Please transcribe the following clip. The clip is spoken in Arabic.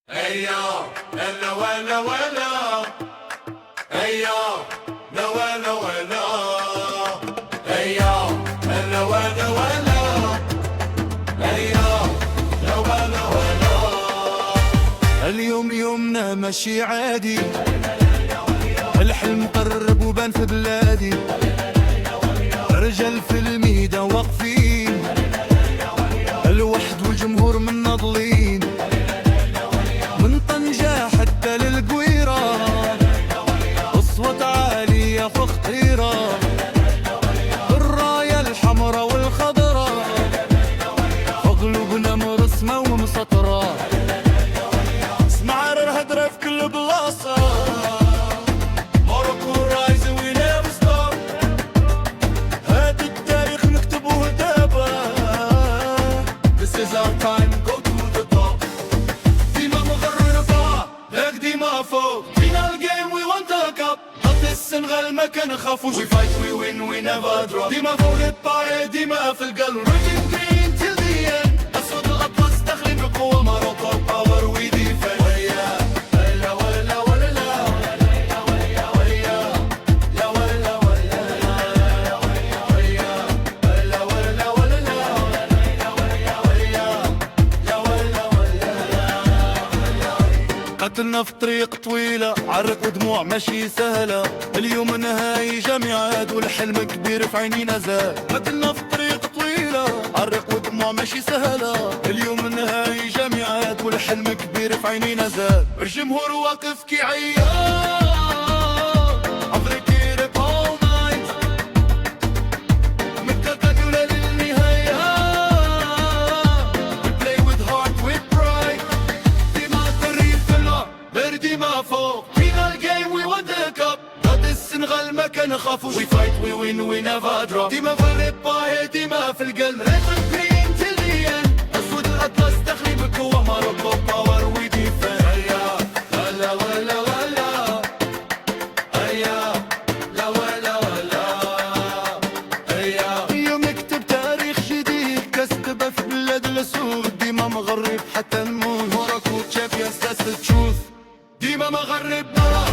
Ayo, hello, hello, hello. Ayo, no, hello, hello. Ayo, hello, hello, hello. Ayo, no, hello, hello. اليوم يومنا ماشي عادي، الحلم قرب وبان في بلادي، رجال في الميدان واقفين، الوحد والجمهور مناضلين، من طنجة حتى للقويرة، أصوات عالية في اختيرة، الراية الحمراء والخضراء، قلوبنا مرسمة ومسطرة، اسمع الهدرة في كل بلاصة. Morocco rising we never stop. هاد التاريخ نكتبوه دابا. This is our time, go to the top. ديما مغربة لك ديما فوق، فينا الجيم we want the cup. ضد السنغال ما كنخافوش. We fight we win we never drop. ديما فوق الباري ديما في القلب. Raging green till the end. أسود الأطلس داخلين بقوة. Morocco power we defend. قتلنا في طريق طويلة، عرق ودموع ماشي سهلة، اليوم نهاية جامعات والحلم كبير في عينينا زاد. قتلنا في طريق طويلة، عرق ودموع ماشي سهلة، اليوم نهاية جامعات والحلم كبير في عينينا زاد. الجمهور واقف كي عياد ديما فوق، فينا الجيم وي وان ذا كاب. ضد السنغال ما كنخافوش. We fight we win we never drop. ديما في الرباية ديما في القلب. Red green till the end. أسود الأطلس داخلين بقوة. Morocco power we defend. هيا هلا ولا ولا. هيا لا ولا ولا. هيا اليوم نكتب تاريخ جديد، كسبة في بلاد الأسود. ديما مغرب حتى نموت. Morocco champions that's the truth. ديما مغربنا